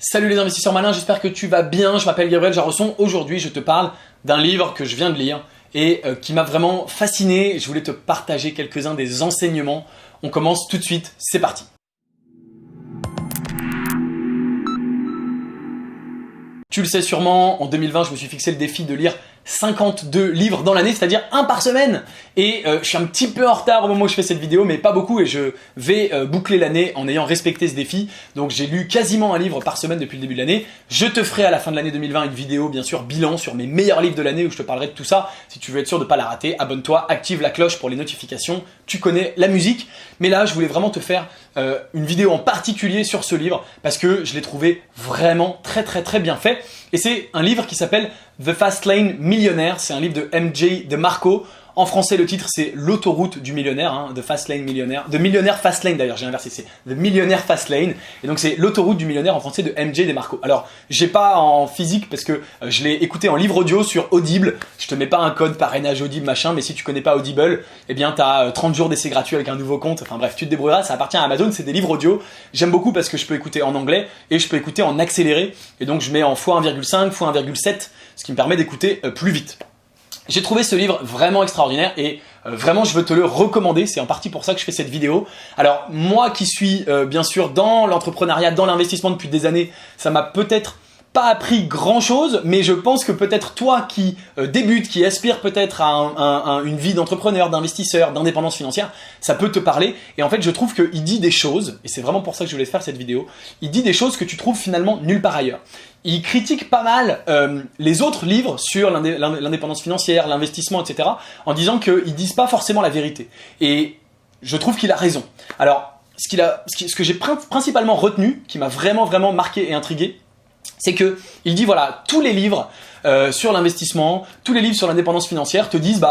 Salut les investisseurs malins, j'espère que tu vas bien. Je m'appelle Gabriel Jarosson. Aujourd'hui, je te parle d'un livre que je viens de lire et qui m'a vraiment fasciné. Je voulais te partager quelques-uns des enseignements. On commence tout de suite, c'est parti. Tu le sais sûrement, en 2020, je me suis fixé le défi de lire 52 livres dans l'année, c'est-à-dire un par semaine. Et je suis un petit peu en retard au moment où je fais cette vidéo, mais pas beaucoup, et je vais boucler l'année en ayant respecté ce défi. Donc j'ai lu quasiment un livre par semaine depuis le début de l'année. Je te ferai à la fin de l'année 2020 une vidéo, bien sûr, bilan sur mes meilleurs livres de l'année où je te parlerai de tout ça. Si tu veux être sûr de ne pas la rater, abonne-toi, active la cloche pour les notifications. Tu connais la musique. Mais là, je voulais vraiment te faire une vidéo en particulier sur ce livre parce que je l'ai trouvé vraiment très bien fait. Et c'est un livre qui s'appelle The Fast Lane Millionnaire. C'est un livre de MJ DeMarco. En français, le titre, c'est L'autoroute du millionnaire, hein, The Fast Lane Millionnaire. The Millionaire Fast Lane, d'ailleurs, j'ai inversé, c'est The Millionaire Fast Lane. Et donc, c'est L'autoroute du millionnaire en français de MJ DeMarco. Alors, j'ai pas en physique parce que je l'ai écouté en livre audio sur Audible. Je te mets pas un code parrainage Audible, machin, mais si tu connais pas Audible, eh bien, t'as 30 jours d'essai gratuit avec un nouveau compte. Enfin bref, tu te débrouilleras, ça appartient à Amazon, c'est des livres audio. J'aime beaucoup parce que je peux écouter en anglais et je peux écouter en accéléré. Et donc, je mets en x1,5, x1,7, ce qui me permet d'écouter plus vite. J'ai trouvé ce livre vraiment extraordinaire et vraiment je veux te le recommander, c'est en partie pour ça que je fais cette vidéo. Alors moi qui suis bien sûr dans l'entrepreneuriat, dans l'investissement depuis des années, ça m'a peut-être pas appris grand chose, mais je pense que peut-être toi qui débute, qui aspire peut-être à une vie d'entrepreneur, d'investisseur, d'indépendance financière, ça peut te parler. Et en fait je trouve qu'il dit des choses, et c'est vraiment pour ça que je voulais faire cette vidéo, il dit des choses que tu trouves finalement nulle part ailleurs. Il critique pas mal les autres livres sur l'indépendance financière, l'investissement, etc. en disant qu'ils disent pas forcément la vérité. Et je trouve qu'il a raison. Alors, ce que j'ai principalement retenu, qui m'a vraiment marqué et intrigué, c'est que il dit voilà, tous les livres sur l'investissement, tous les livres sur l'indépendance financière te disent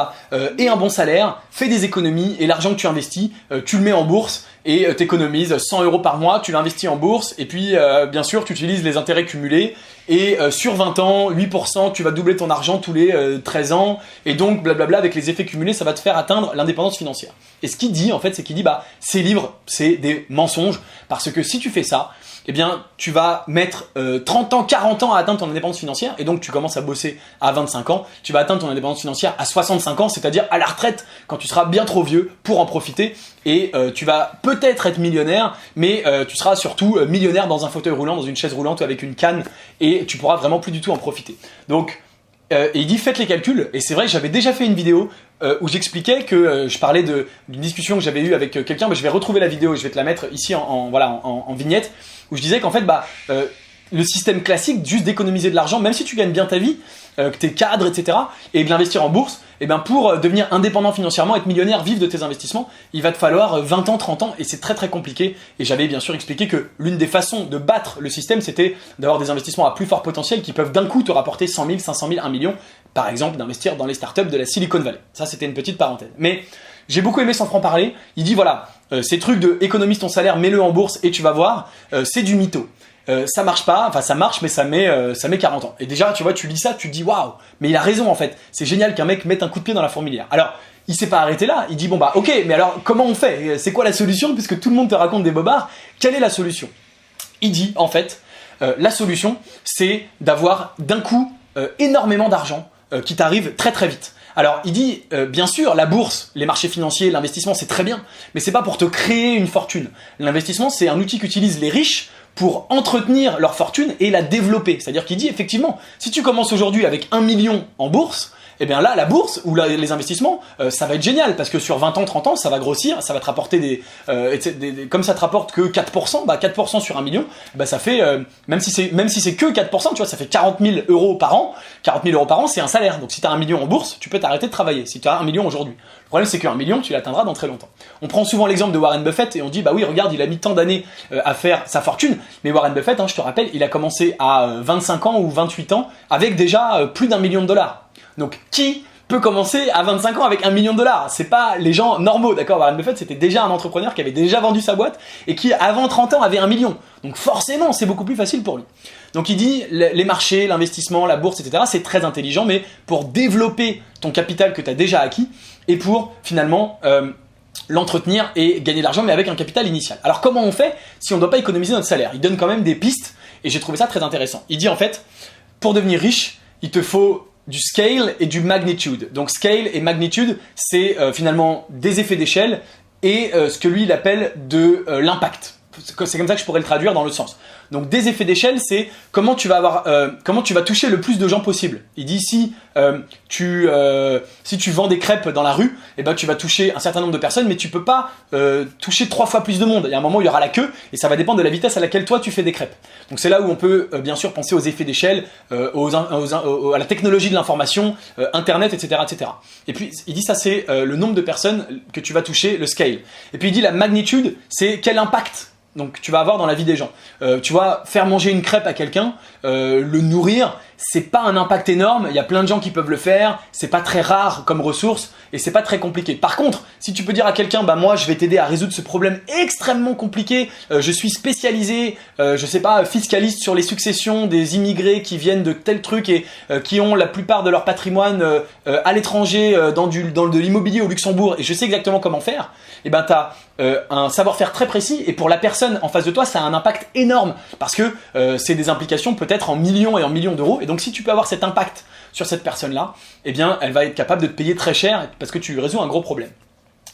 aie un bon salaire, fais des économies et l'argent que tu investis, tu le mets en bourse et t'économises 100 € par mois, tu l'investis en bourse et puis bien sûr tu utilises les intérêts cumulés et sur 20 ans, 8%, tu vas doubler ton argent tous les 13 ans et donc blablabla avec les effets cumulés ça va te faire atteindre l'indépendance financière. Et ce qu'il dit en fait c'est qu'il dit ces livres c'est des mensonges parce que si tu fais ça, eh bien, tu vas mettre 30 ans, 40 ans à atteindre ton indépendance financière et donc tu commences à bosser à 25 ans, tu vas atteindre ton indépendance financière à 65 ans, c'est-à-dire à la retraite quand tu seras bien trop vieux pour en profiter et tu vas peut-être être millionnaire, mais tu seras surtout millionnaire dans un fauteuil roulant, dans une chaise roulante ou avec une canne et tu pourras vraiment plus du tout en profiter. Donc, et il dit faites les calculs et c'est vrai que j'avais déjà fait une vidéo où j'expliquais que je parlais d'une discussion que j'avais eue avec quelqu'un, mais je vais retrouver la vidéo et je vais te la mettre ici en vignette, où je disais qu'en fait le système classique juste d'économiser de l'argent, même si tu gagnes bien ta vie, que tu es cadre, etc., et de l'investir en bourse, et bien pour devenir indépendant financièrement, être millionnaire, vivre de tes investissements, il va te falloir 20 ans, 30 ans, et c'est très compliqué. Et j'avais bien sûr expliqué que l'une des façons de battre le système, c'était d'avoir des investissements à plus fort potentiel qui peuvent d'un coup te rapporter 100 000, 500 000, 1 million, par exemple d'investir dans les startups de la Silicon Valley. Ça, c'était une petite parenthèse. Mais j'ai beaucoup aimé son franc-parler. Il dit voilà, ces trucs de économise ton salaire, mets-le en bourse et tu vas voir, c'est du mytho. Ça marche pas, enfin ça marche mais ça met 40 ans. Et déjà tu vois, tu lis ça, tu te dis waouh, mais il a raison en fait. C'est génial qu'un mec mette un coup de pied dans la fourmilière. Alors, il s'est pas arrêté là, il dit bon ok, mais alors comment on fait? C'est quoi la solution? Puisque tout le monde te raconte des bobards, quelle est la solution? Il dit en fait, la solution c'est d'avoir d'un coup énormément d'argent qui t'arrive très vite. Alors, il dit, bien sûr, la bourse, les marchés financiers, l'investissement, c'est très bien, mais c'est pas pour te créer une fortune. L'investissement, c'est un outil qu'utilisent les riches pour entretenir leur fortune et la développer. C'est-à-dire qu'il dit, effectivement, si tu commences aujourd'hui avec 1 million en bourse, eh bien là, la bourse ou les investissements, ça va être génial parce que sur 20 ans, 30 ans, ça va grossir, ça va te rapporter comme ça te rapporte que 4%, 4% sur 1 million, ça fait, même si c'est que 4%, tu vois, ça fait 40 000 € par an. 40 000 € par an, c'est un salaire. Donc si tu as 1 million en bourse, tu peux t'arrêter de travailler. Si tu as 1 million aujourd'hui. Le problème, c'est qu'un million, tu l'atteindras dans très longtemps. On prend souvent l'exemple de Warren Buffett et on dit, oui, regarde, il a mis tant d'années à faire sa fortune. Mais Warren Buffett, je te rappelle, il a commencé à 25 ans ou 28 ans avec déjà plus d'1 million de dollars. Donc, qui peut commencer à 25 ans avec 1 million de dollars? C'est pas les gens normaux, d'accord? Warren Buffett, c'était déjà un entrepreneur qui avait déjà vendu sa boîte et qui, avant 30 ans, avait 1 million. Donc, forcément, c'est beaucoup plus facile pour lui. Donc, il dit, les marchés, l'investissement, la bourse, etc., c'est très intelligent, mais pour développer ton capital que tu as déjà acquis et pour, finalement, l'entretenir et gagner de l'argent, mais avec un capital initial. Alors, comment on fait si on ne doit pas économiser notre salaire? Il donne quand même des pistes. et j'ai trouvé ça très intéressant. Il dit en fait, pour devenir riche, il te faut du scale et du magnitude. Donc scale et magnitude, c'est finalement des effets d'échelle et ce que lui il appelle de l'impact. C'est comme ça que je pourrais le traduire dans l'autre sens. Donc des effets d'échelle, c'est comment tu vas toucher le plus de gens possible. Il dit si tu vends des crêpes dans la rue, eh ben tu vas toucher un certain nombre de personnes, mais tu peux pas toucher 3 fois plus de monde. Il y a un moment où il y aura la queue et ça va dépendre de la vitesse à laquelle toi tu fais des crêpes. Donc c'est là où on peut bien sûr penser aux effets d'échelle, à la technologie de l'information, Internet, etc., etc. Et puis il dit ça c'est le nombre de personnes que tu vas toucher, le scale. Et puis il dit la magnitude, c'est quel impact donc tu vas avoir dans la vie des gens. Tu vois, faire manger une crêpe à quelqu'un, le nourrir, c'est pas un impact énorme, il y a plein de gens qui peuvent le faire, c'est pas très rare comme ressource et c'est pas très compliqué. Par contre, si tu peux dire à quelqu'un, bah moi je vais t'aider à résoudre ce problème extrêmement compliqué, je suis spécialisé, je sais pas, fiscaliste sur les successions des immigrés qui viennent de tel truc et qui ont la plupart de leur patrimoine à l'étranger, dans de l'immobilier au Luxembourg et je sais exactement comment faire, et ben t'as un savoir-faire très précis et pour la personne en face de toi ça a un impact énorme parce que c'est des implications peut-être en millions et en millions d'euros et donc si tu peux avoir cet impact sur cette personne-là, eh bien elle va être capable de te payer très cher parce que tu résous un gros problème.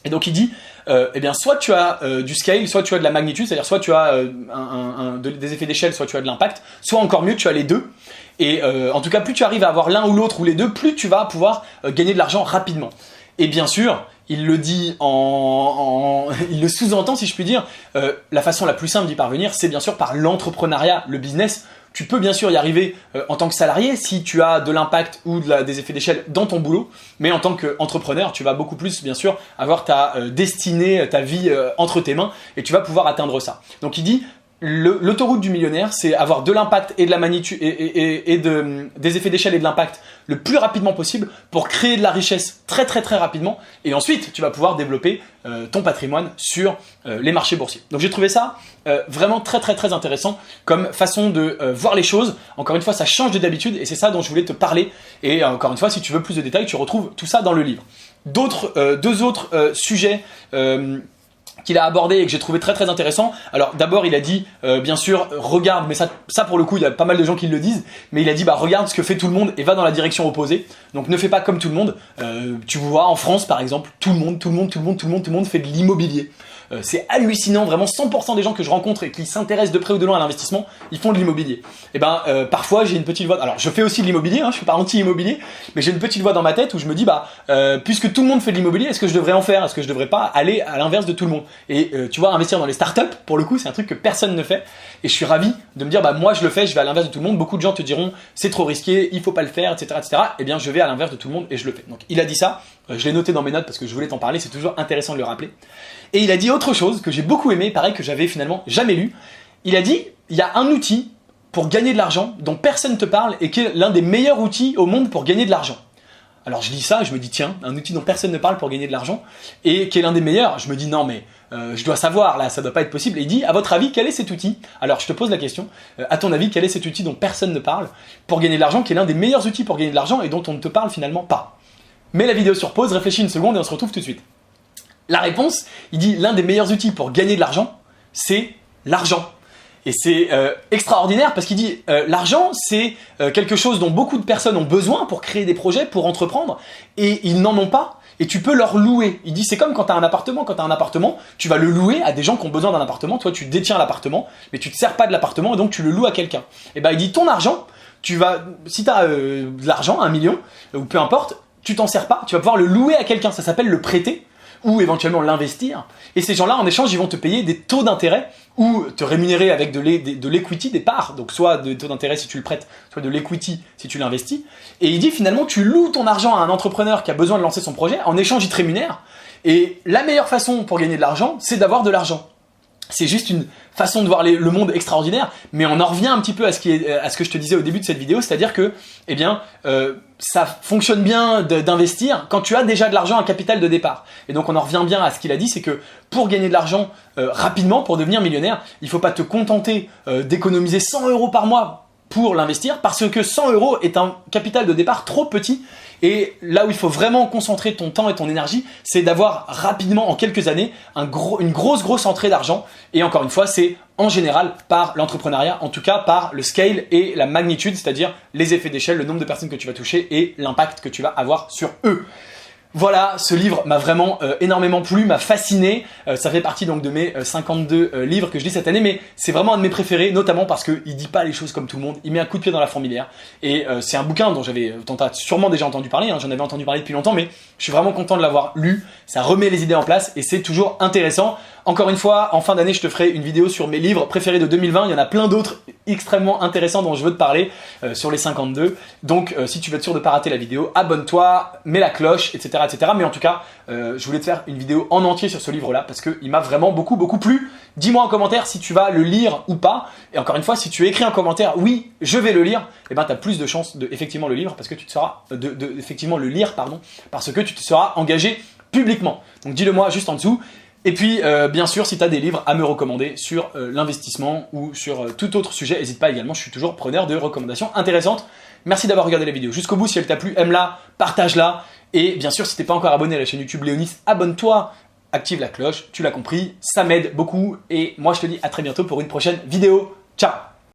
Et donc il dit, eh bien soit tu as du scale, soit tu as de la magnitude, c'est-à-dire soit tu as des effets d'échelle, soit tu as de l'impact, soit encore mieux tu as les deux. Et en tout cas plus tu arrives à avoir l'un ou l'autre ou les deux, plus tu vas pouvoir gagner de l'argent rapidement. Et bien sûr, il le dit il le sous-entend si je puis dire, la façon la plus simple d'y parvenir, c'est bien sûr par l'entrepreneuriat, le business. Tu peux bien sûr y arriver en tant que salarié si tu as de l'impact ou des effets d'échelle dans ton boulot, mais en tant qu'entrepreneur, tu vas beaucoup plus bien sûr avoir ta destinée, ta vie entre tes mains et tu vas pouvoir atteindre ça. Donc il dit, l'autoroute du millionnaire, c'est avoir de l'impact et de la magnitude des effets d'échelle et de l'impact le plus rapidement possible pour créer de la richesse très très très rapidement et ensuite tu vas pouvoir développer ton patrimoine sur les marchés boursiers. Donc j'ai trouvé ça vraiment très très très intéressant comme façon de voir les choses. Encore une fois, ça change de d'habitude et c'est ça dont je voulais te parler. Et encore une fois, si tu veux plus de détails, tu retrouves tout ça dans le livre. Deux autres sujets qu'il a abordé et que j'ai trouvé très très intéressant. Alors d'abord il a dit bien sûr regarde, mais ça pour le coup il y a pas mal de gens qui le disent, mais il a dit bah regarde ce que fait tout le monde et va dans la direction opposée. Donc ne fais pas comme tout le monde. Tu vois en France par exemple, tout le monde fait de l'immobilier. C'est hallucinant, vraiment 100% des gens que je rencontre et qui s'intéressent de près ou de loin à l'investissement, ils font de l'immobilier. Et ben parfois j'ai une petite voix, alors je fais aussi de l'immobilier, je suis pas anti-immobilier, mais j'ai une petite voix dans ma tête où je me dis bah puisque tout le monde fait de l'immobilier, est-ce que je devrais en faire? Est-ce que je devrais pas aller à l'inverse de tout le monde? Et tu vois, investir dans les startups, pour le coup, c'est un truc que personne ne fait. Et je suis ravi de me dire bah moi je le fais, je vais à l'inverse de tout le monde. Beaucoup de gens te diront c'est trop risqué, il faut pas le faire, etc., etc. Et bien je vais à l'inverse de tout le monde et je le fais. Donc il a dit ça, je l'ai noté dans mes notes parce que je voulais t'en parler, c'est toujours intéressant de le rappeler. Et il a dit autre chose que j'ai beaucoup aimé, pareil que j'avais finalement jamais lu. Il a dit, il y a un outil pour gagner de l'argent dont personne ne te parle et qui est l'un des meilleurs outils au monde pour gagner de l'argent. Alors je lis ça et je me dis tiens, un outil dont personne ne parle pour gagner de l'argent et qui est l'un des meilleurs. Je me dis non mais je dois savoir là, ça doit pas être possible. Et il dit à votre avis quel est cet outil? Alors je te pose la question, à ton avis quel est cet outil dont personne ne parle pour gagner de l'argent, qui est l'un des meilleurs outils pour gagner de l'argent et dont on ne te parle finalement pas? Mets la vidéo sur pause, réfléchis une seconde et on se retrouve tout de suite. La réponse, il dit l'un des meilleurs outils pour gagner de l'argent, c'est l'argent. Et c'est extraordinaire parce qu'il dit l'argent c'est quelque chose dont beaucoup de personnes ont besoin pour créer des projets, pour entreprendre et ils n'en ont pas et tu peux leur louer. Il dit c'est comme quand tu as un appartement, tu vas le louer à des gens qui ont besoin d'un appartement, toi tu détiens l'appartement mais tu te sers pas de l'appartement et donc tu le loues à quelqu'un. Et ben il dit ton argent, si tu as de l'argent, 1 million ou peu importe, tu t'en sers pas, tu vas pouvoir le louer à quelqu'un, ça s'appelle le prêter ou éventuellement l'investir. Et ces gens-là, en échange, ils vont te payer des taux d'intérêt ou te rémunérer avec de l'equity, des parts. Donc soit des taux d'intérêt si tu le prêtes, soit de l'equity si tu l'investis. Et il dit finalement, tu loues ton argent à un entrepreneur qui a besoin de lancer son projet. En échange, il te rémunère. Et la meilleure façon pour gagner de l'argent, c'est d'avoir de l'argent. C'est juste une façon de voir le monde extraordinaire, mais on en revient un petit peu à ce que je te disais au début de cette vidéo, c'est-à-dire que, eh bien, ça fonctionne bien d'investir quand tu as déjà de l'argent, un capital de départ. Et donc on en revient bien à ce qu'il a dit, c'est que pour gagner de l'argent rapidement, pour devenir millionnaire, il ne faut pas te contenter d'économiser 100 € par mois. pour l'investir parce que 100 € est un capital de départ trop petit. Et là où il faut vraiment concentrer ton temps et ton énergie, c'est d'avoir rapidement, en quelques années, une grosse entrée d'argent. Et encore une fois, c'est en général par l'entrepreneuriat, en tout cas par le scale et la magnitude, c'est-à-dire les effets d'échelle, le nombre de personnes que tu vas toucher et l'impact que tu vas avoir sur eux. Voilà, ce livre m'a vraiment énormément plu, m'a fasciné. Ça fait partie donc de mes 52 livres que je lis cette année, mais c'est vraiment un de mes préférés, notamment parce qu'il dit pas les choses comme tout le monde. Il met un coup de pied dans la fourmilière. Et c'est un bouquin dont t'as sûrement déjà entendu parler, hein, j'en avais entendu parler depuis longtemps, mais je suis vraiment content de l'avoir lu. Ça remet les idées en place et c'est toujours intéressant. Encore une fois, en fin d'année, je te ferai une vidéo sur mes livres préférés de 2020. Il y en a plein d'autres extrêmement intéressants dont je veux te parler sur les 52. Donc, si tu veux être sûr de ne pas rater la vidéo, abonne-toi, mets la cloche, etc., etc. Mais en tout cas, je voulais te faire une vidéo en entier sur ce livre-là parce qu'il m'a vraiment beaucoup plu. Dis-moi en commentaire si tu vas le lire ou pas. Et encore une fois, si tu écris un commentaire, oui, je vais le lire, et ben, tu as plus de chances de effectivement le lire parce que tu te seras effectivement le lire, pardon, parce que tu te seras engagé publiquement. Donc, dis-le moi juste en dessous. Et puis, bien sûr, si tu as des livres à me recommander sur l'investissement ou sur tout autre sujet, n'hésite pas également, je suis toujours preneur de recommandations intéressantes. Merci d'avoir regardé la vidéo jusqu'au bout. Si elle t'a plu, aime-la, partage-la. Et bien sûr, si t'es pas encore abonné à la chaîne YouTube Léonis, abonne-toi, active la cloche, tu l'as compris, ça m'aide beaucoup. Et moi, je te dis à très bientôt pour une prochaine vidéo. Ciao!